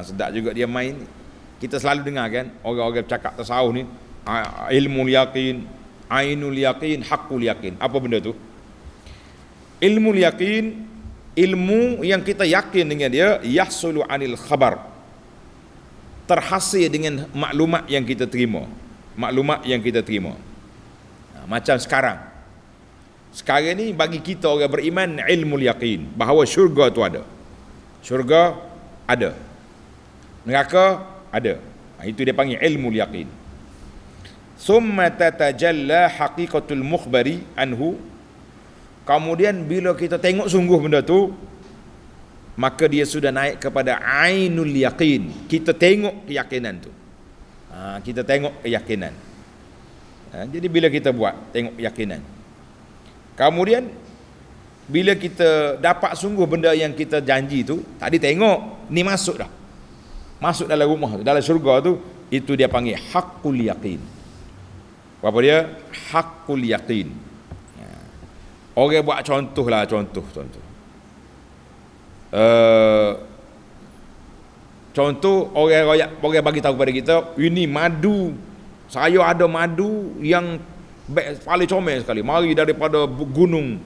A: Sedap juga dia main. Kita selalu dengar kan orang-orang bercakap tasawuf ni, ilmu yaqin, ainul yaqin, haqqul yaqin. Apa benda tu? Ilmu yaqin, ilmu yang kita yakin dengan dia, yahsulu anil khabar, terhasil dengan maklumat yang kita terima. Maklumat yang kita terima. Macam sekarang ni bagi kita orang beriman, ilmu yaqin bahawa syurga tu ada. Syurga ada. Neraka ada. Itu dia panggil ilmu yaqin. Summa tatajalla haqiqatul mukhbari anhu. Kemudian bila kita tengok sungguh benda tu, maka dia sudah naik kepada ainul yaqin. Kita tengok keyakinan tu. Kita tengok keyakinan. Jadi bila kita buat, tengok keyakinan. Kemudian bila kita dapat sungguh benda yang kita janji tu, tadi tengok, ni masuk dah. Masuk dalam rumah tu, dalam syurga tu, itu dia panggil haqqul yaqin. Apa dia? Haqqul yaqin. Orang buat contoh. Contoh orang bagi tahu kepada kita, ini madu. Saya ada madu yang paling comel sekali. Mari daripada gunung.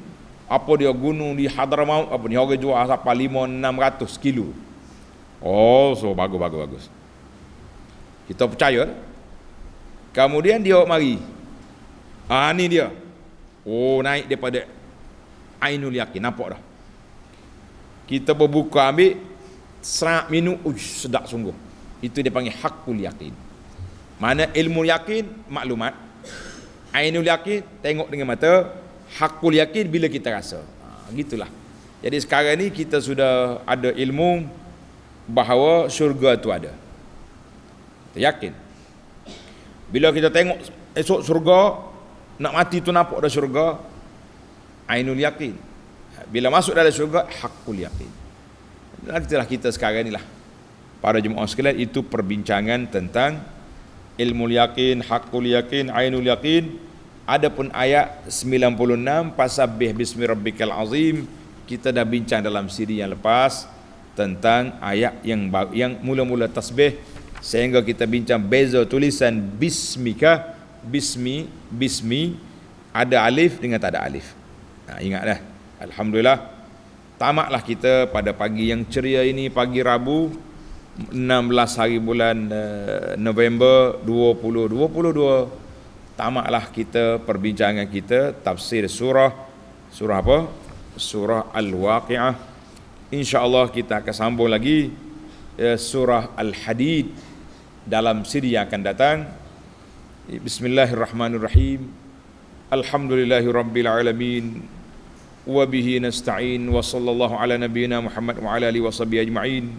A: Apa dia, gunung di Hadramaut, apa ni, orang jual sampai 500-600 kilo. Oh, so bagus. Kita percaya. Kemudian dia mari. Ni dia. Oh, naik daripada ainul yakin. Nampak dah. Kita berbuka ambil, serak minum, sedap sungguh. Itu dia panggil haqqul yakin. Mana ilmu yakin, maklumat. Ainul yakin, tengok dengan mata. Haqqul yakin bila kita rasa. Gitulah. Jadi sekarang ni kita sudah ada ilmu bahawa syurga tu ada. Kita yakin. Bila kita tengok esok syurga, nak mati tu nampak dah syurga, ainul yakin. Bila masuk dalam syurga, haqqul yakin. Itulah kita sekarang ni lah. Para jemaah sekalian, itu perbincangan tentang ilmu yakin, haqqul yakin, ainul yakin. Adapun ayat 96 fasabbih bismi rabbikal azim, kita dah bincang dalam siri yang lepas tentang ayat yang mula-mula tasbih, sehingga kita bincang beza tulisan bismika, bismi ada alif dengan tak ada alif. Ingat dah. Alhamdulillah, tamatlah kita pada pagi yang ceria ini, pagi Rabu 16 hari bulan November 2022. Tamatlah kita perbincangan kita tafsir surah apa? Surah Al-Waqi'ah. InsyaAllah kita akan sambung lagi surah Al-Hadid dalam siri yang akan datang. Bismillahirrahmanirrahim. Alhamdulillahirabbil alamin. Wa bihi nasta'in wa sallallahu ala nabiyyina Muhammad wa ala alihi washabihi ajma'in.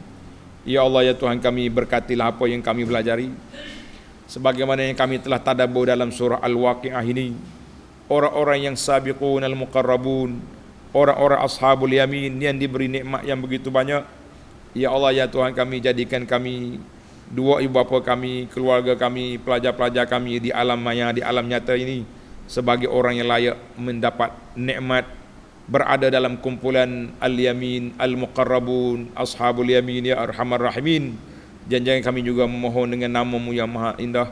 A: Ya Allah, ya Tuhan kami, berkatilah apa yang kami pelajari, sebagaimana yang kami telah tadabbur dalam surah Al-Waqi'ah ini. Orang-orang yang sabiqun al-muqarrabun, orang-orang ashabul yamin yang diberi nikmat yang begitu banyak. Ya Allah, ya Tuhan kami, jadikan kami, dua ibu bapa kami, keluarga kami, pelajar-pelajar kami di alam maya, di alam nyata ini, sebagai orang yang layak mendapat nikmat berada dalam kumpulan al-yamin, al-muqarrabun, ashabul yamin, ya arhamar rahimin. Jangan kami juga memohon dengan nama-Mu yang maha indah,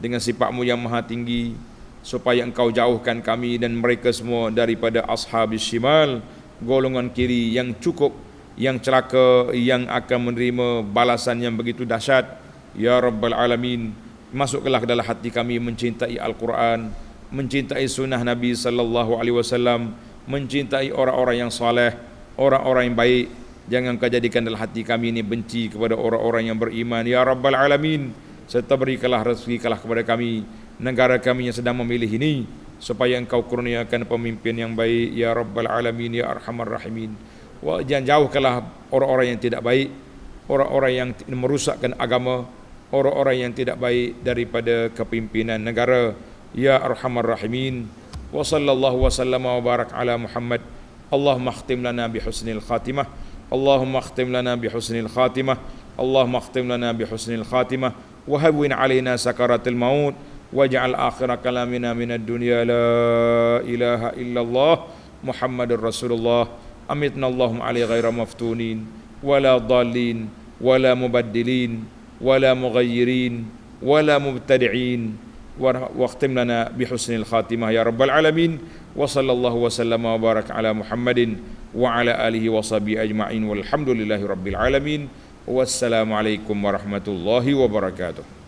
A: dengan sifat-Mu yang maha tinggi, supaya Engkau jauhkan kami dan mereka semua daripada ashabis shimal, golongan kiri yang cukup, yang celaka, yang akan menerima balasan yang begitu dahsyat. Ya Rabbal Alamin, masukkanlah ke dalam hati kami mencintai Al-Quran, mencintai sunnah Nabi sallallahu alaihi wasallam, mencintai orang-orang yang saleh, orang-orang yang baik. Jangan Kau jadikan dalam hati kami ini benci kepada orang-orang yang beriman. Ya Rabbal Alamin, serta berikanlah rezeki kepada kami, negara kami yang sedang memilih ini, supaya Engkau kurniakan pemimpin yang baik. Ya Rabbal Alamin, ya arhamar rahimin. Jangan jauhkanlah orang-orang yang tidak baik, orang-orang yang merusakkan agama, orang-orang yang tidak baik daripada kepimpinan negara. Ya arhamar rahimin. Wa sallallahu wa sallama wa barak ala Muhammad. Allahumma khtim lana bi husnil khatimah. Allahumma khtim lana bi husnil khatimah. Allahumma khtim lana bi husnil khatimah. Wa hawwin alaina sakaratil maut. Waj'al akhir kalamina minad dunya la ilaha illallah Muhammadur Rasulullah. Amitna Allahumma alaihi ghaira maftunin wala dhalin wala mubaddilin wala mughayyirin wala mubtadi'in. Waqtim lana bihusnil khatimah ya rabbal alamin. Wa sallallahu wa sallama wa baraka ala Muhammadin wa ala alihi wa sahbihi ajma'in walhamdulillahi rabbil alamin. Wassalamu alaikum warahmatullahi wabarakatuh.